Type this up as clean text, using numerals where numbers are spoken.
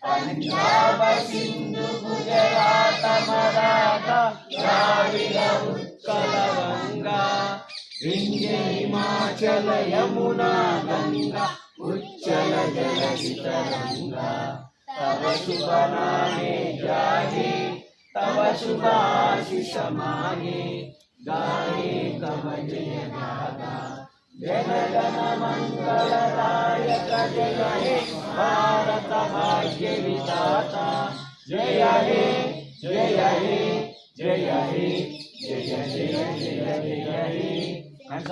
पंजाब सिंधु गुजरात मराठा द्राविड उत्कल गंगा विंध्य हिमाचल यमुना गंगा उच्चल जलधि तरंगा तव शुभ नामे जागे तव शुभ आशीष मागे गाये तव जय गाथा जन गण मंगलदायक जय हे भारत भाग्य विधाता जय हे जय हे जय हे जय जय जय जय हे।